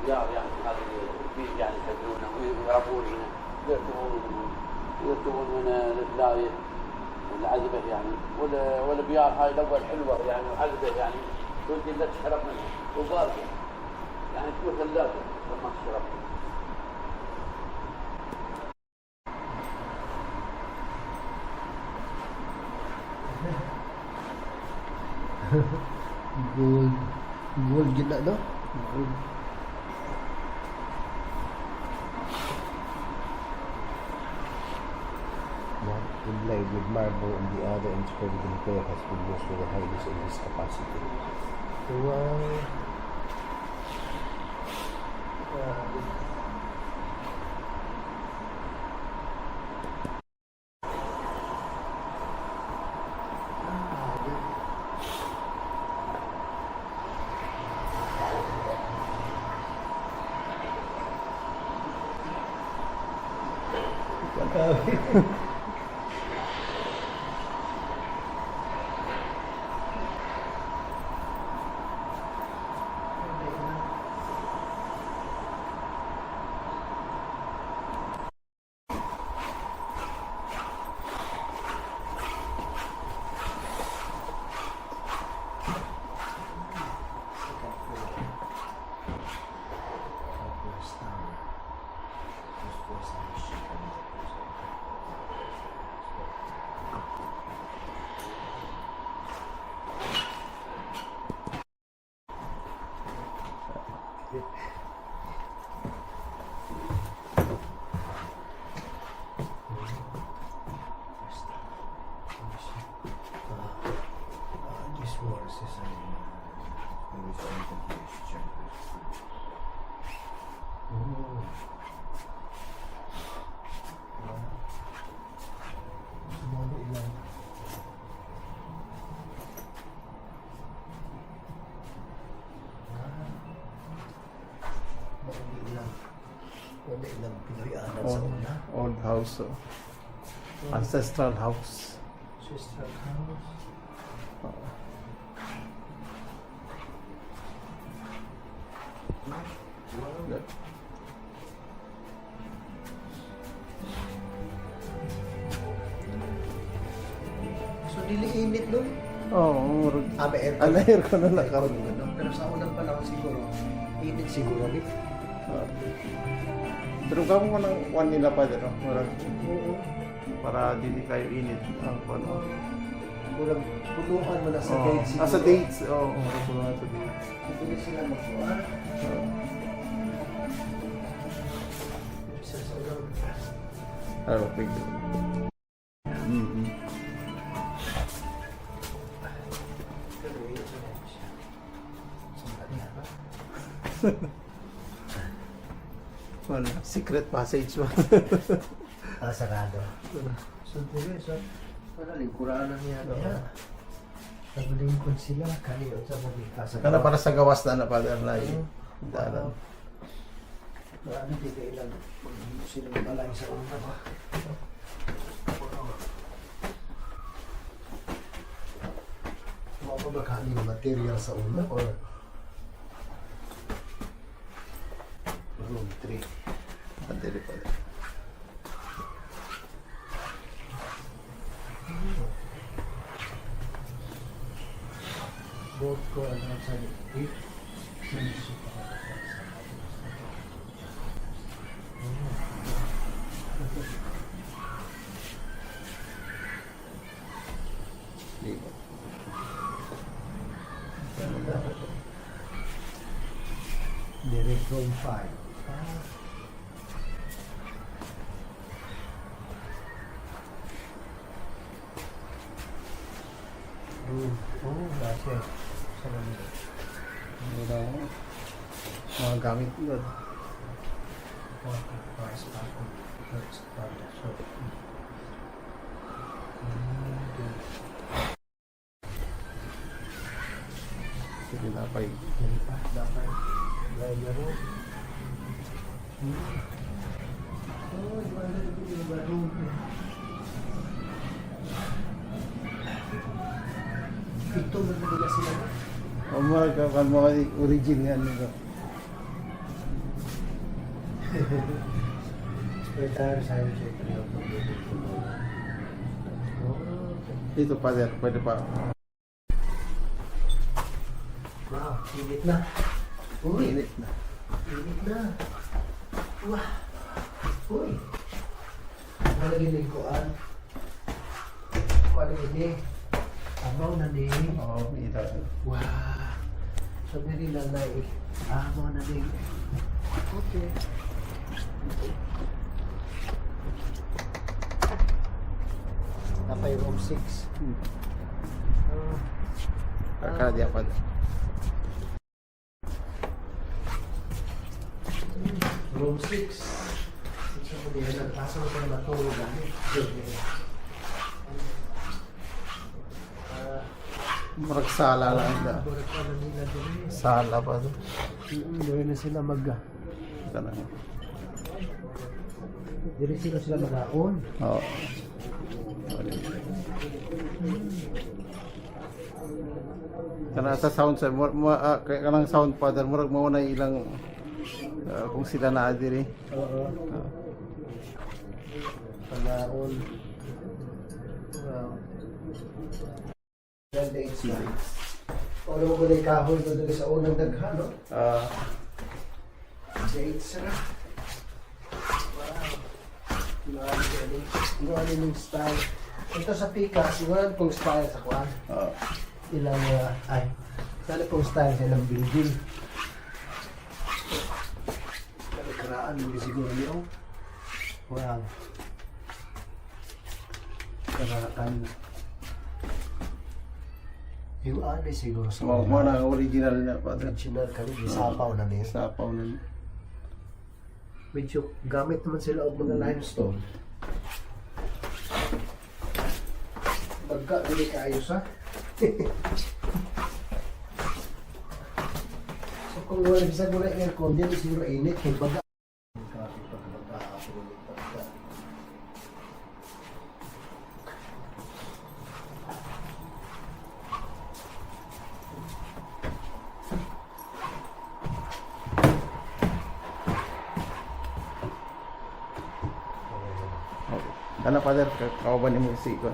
أبيار يعني هذه البيت يعني يسجلونه ويربون هنا يركبون من الفلاية والعذبة يعني والبيار هاي الأول حلوة يعني وعذبة يعني تودي لا تشرب منها وباردة يعني تكون ثلاجة لما تشرب. gold gila no? Gold. One inlaid with marble and the other inscribed with clay has been used for the highest in this capacity. Wow. This was is old house, ancestral house. Ancestral house. Good. So dili init doon? Oh, Air aircon na nakaroon. Pero sa unang panahon siguro, init siguro rin. Pero gawin mo ng one nila pa din, no? Oo. Para hindi kayo init ang ano. Kulang puluhan mo na sa Oh, dates siguro. sa dates, oo, puluhan sa dates. Hindi sila magkuha. Isa sa ulang. Ano, big deal. Pero yun sa next siya. Sandali ha? Wala, secret passage ba? Sarado. Sandali, so, wala, lingkuraan niya. Naglingkod sila, kaniyo sa mga Kana para sa gawas na Father Lai. Dalan. Marami din ilang sila mag-alay sa una ba? Mga ba kani material sa una or room 3? Pantili pa din. Both ko ano sa it. Direct room 5. Room. Oh, nasa. Sa lamig. Wala ko. Mga gamit doon. Sige na pa yun. Dapat library. Oh, di ba yung room? Ito na nila sila. O mga kalma origin yan nito. Retire sa'yo siya. Dito Father, pwede pa. Wow, init na. Uy, Init na. init na. Wah. Uy. Nalaginig ko an. Kuan ini. Abaw na ni. Oo, ito. Wah. Sabi nila na abaw na ni. Okay. Napay room 6. Kakala dia Father. Room 6. Isa mo din nagpasa ko na matulog ani. Marag sala lang ito. Balik pa na nila din. Sala pa ito. Doon na sila mag Ito na. Dili sila mag-aon. Oo. Kana sa sound sa kanang sound Father murag mao na ilang kung sila naa diri. Oo. Mag-aon. Wow. Ganda ito. Ano mo ba na ikahoy doon sa unang daghan, no? Dates na. Wow. Ano yung style. Ito sa pika, siguro kung style sa kuwan. Ilang, sana kung style sa ilang building. Nalikaraan, hindi siguro niyo. Wow. Karaan. Yung ano siguro sa Mo na original na Father. original kami, isapaw na niya. Sapaw na. Medyo gamit naman sila og mga limestone. Bagka, dili kaayos ha. So kung wala bisa muna aircon, dito siguro init. Kaya baga. Kana Father, kauban ni mo si Ikon.